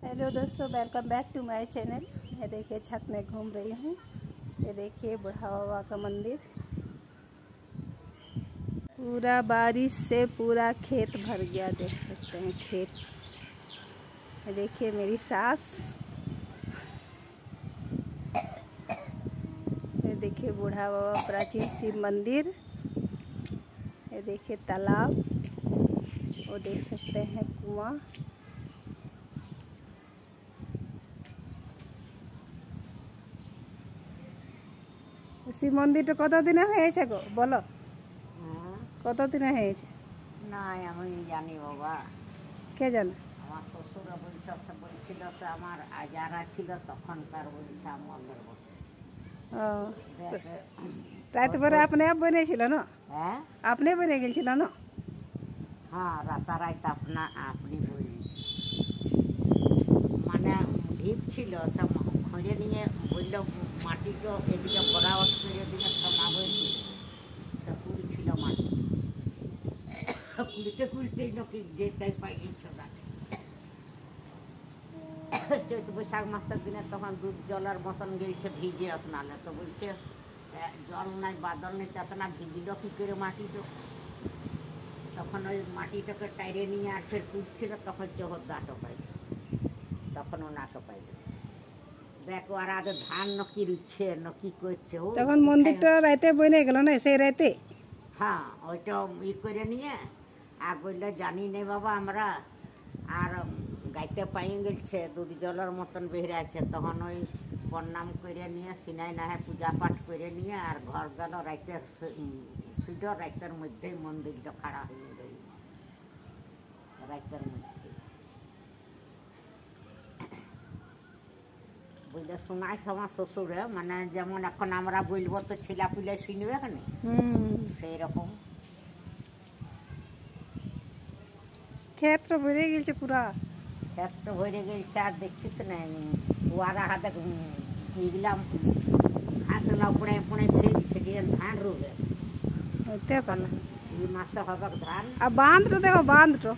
Hello दोस्तों, welcome back to my channel. मैं देखिए छत में घूम रही हूँ। ये देखिए बुढ़ा बाबा का मंदिर। पूरा बारिश से पूरा खेत भर गया, देख सकते हैं खेत। ये देखिए मेरी सास। ये देखिए बुढ़ा बाबा प्राचीन शिव मंदिर। ये देखिए तालाब, वो देख सकते हैं कुआं। শিব মন্দিরটা কতদিনে হয়েছে গো বলো? কতদিনে হয়েছে? না আমি জানি বাবা, কে জানে? আমার শ্বশুর বলছিল যে আমার যারা ছিল তখনকার বলছে আমলের বলছে। রাতে পরে আপনি আপ বনেছিল না? হ্যাঁ আপনি বনে গেছিল না? হ্যাঁ রাতারাত আপনি বলি মানে ঢিপ ছিল, খোঁজে নিয়ে বলল মাটিকে এদিকে বরাবর করে দিকে সমাবেশ সে কুড়ি ছিল মাটি, কুড়িতে কুড়িতেই নাকি যেটাই পাইয়েছ না। চৈত বৈশাখ মাসের দিনে তখন দুধ জলের মতন গেছে ভিজে আপনালে, তো বলছে জল নাই বাদল নেই, তাতে না ভিজল কী করে মাটিটা। তখন ওই মাটিটাকে টাইরে নিয়ে আর ফের তুলছিল, তখন চোহর দাঁটো পাইল, তখন ও নাটো পাইল। দেখো আর আগে ধান নকি রুচ্ছে নকি করছে, তখন মন্দিরটা রাতে বনে গেল না সেই রাতে? হ্যাঁ ওইটা করে নিয়ে আর বললে জানি নেই বাবা আমরা, আর গাইতে পাই গেছে দুধ জলের মতন বেরিয়ে আছে। তখন ওই প্রণাম করে নিয়ে সিনাই নাহে পূজা পাঠ করে নিয়ে আর ঘর গেল। রাইতে শুধু রাইতের মধ্যেই মন্দিরটা খাড়া হয়ে গেল, রাইতের মধ্যে বুঝলে শোনায় আমার শ্বশুরে, মানে যেমন এখন আমরা বলবো তো ছেলা পুলে শুনবে কেন, সেই রকম ক্ষেত্র ভরে গেছে পুরা। ক্ষেত্র ভরে গেছে। আর দেখছিস না ওরা হাতে এগুলা ঘাসগুলা পুড়ে পুড়ে ফিরে ছেড়িয়ে ধান রুবে এই মাসে হবে ধান। আর বাঁধটা দেখো, বাঁধটা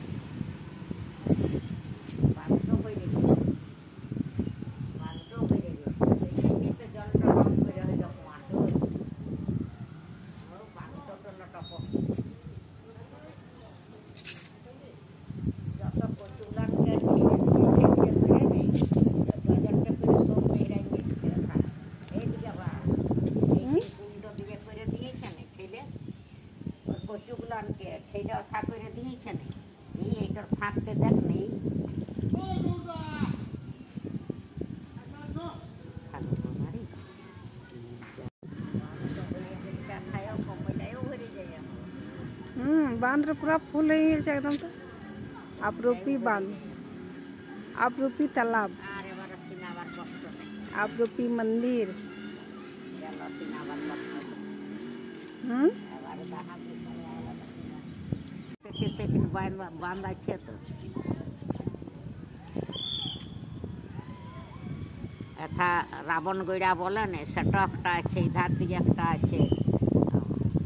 ফাঁকতে দেখ নেই बांध पूरा फुल नहीं है एकदम। तो आपरूपी बांध, आपरूपी तालाब, आपरूपी मंदिर। বাঁধ আছে তো এথা রাবণ গড়া বলেন, সেটা একটা আছে, ইধার দিকে একটা আছে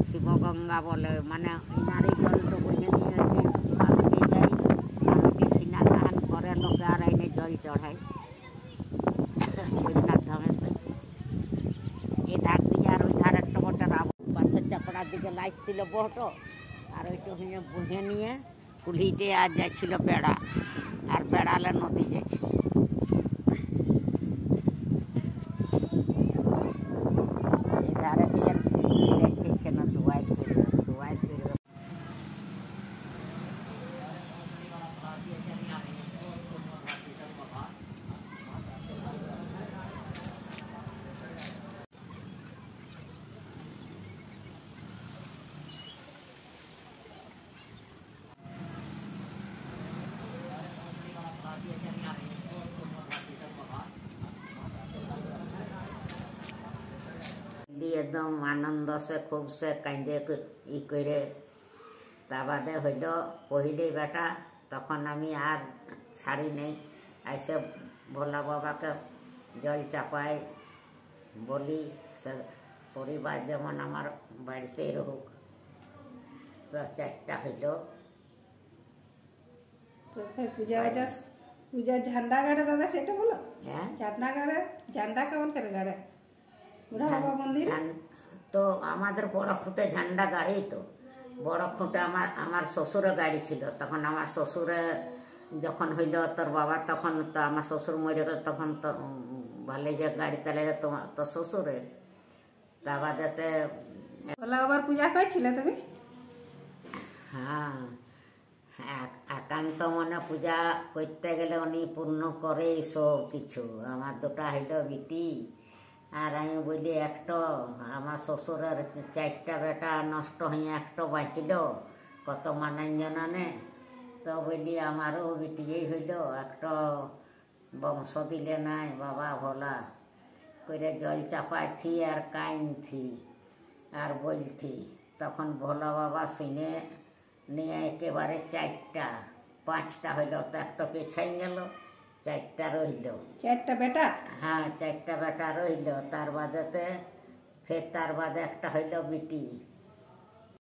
শিবগঙ্গা বলে, মানে ইনারে জলটা বইয়ে নিয়ে ভারতে যাই, ভারতে সিনা ধান করে লোকে আর এনে জল চড়ায় বৈদ্যনাথ ধামের। এই ধার দিকে আর ওই ধার একটা বটে রাবণ পাথর চাপড়ার দিকে লাইট ছিল বহটো, আর ওইটা বুঝে নিয়ে কুলিতে আর যাচ্ছিল বেড়া, আর বেড়ালে নদী যাচ্ছে। এধারে রেখেছে না দুয়াই করে দুয়াই করে। একদম আনন্দ সে খুব সে কাঁদে ই করে। তা বাদে হইল পহিলি বেটা, তখন আমি আর ছাড়ি নেই, আইসে ভোলা বাবাকে জল চাপাই বলি সে পরিবার যেমন আমার বাড়িতেই রহুক। তো 4টা হইল, तो फिर पूजा वजह পূজা ঝান্ডা গাড়ে দাদা সেটা বলো। হ্যাঁ ঝান্ডা গাড়ে, ঝান্ডা কেমন করে গাড়ে বুড়া বাবা মন্দির? তো আমাদের বড় খুঁটে ঝান্ডা গাড়ি, তো বড় খুঁটে আমার শ্বশুরে গাড়ি ছিল। তখন আমার শ্বশুরে যখন হইল তোর বাবা, তখন তো আমার শ্বশুর মরে গেল, তখন তো ভালো যে গাড়ি চালাইলে তোর শ্বশুরে। তা বাদেতে ভোলা বাবার পূজা করেছিলে তুমি? হ্যাঁ, একান্ত মনে পূজা করতে গেলে উনি পূর্ণ করে সব কিছু। আমার দুটা হইল বিটি, আর আমি বলি একটা। আমার শ্বশুরের 4টা বেটা নষ্ট হয়ে একটা বাঁচল, কত মানাঞ্জনে। তো বলি আমারও বিটিয়েই হইল, একটা বংশ দিলে নাই বাবা ভোলা করে জল চাপাইছি আর কাইনছি আর বলছি। তখন ভোলা বাবা শুনে নিয়ে একেবারে 4টা 5টা হইল, তো একটা পেছাই গেল, 4টা রইল। 4টা বেটা? হ্যাঁ 4টা বেটা রইল। তার বাদেতে ফের তার বাদে একটা হইল বিটি।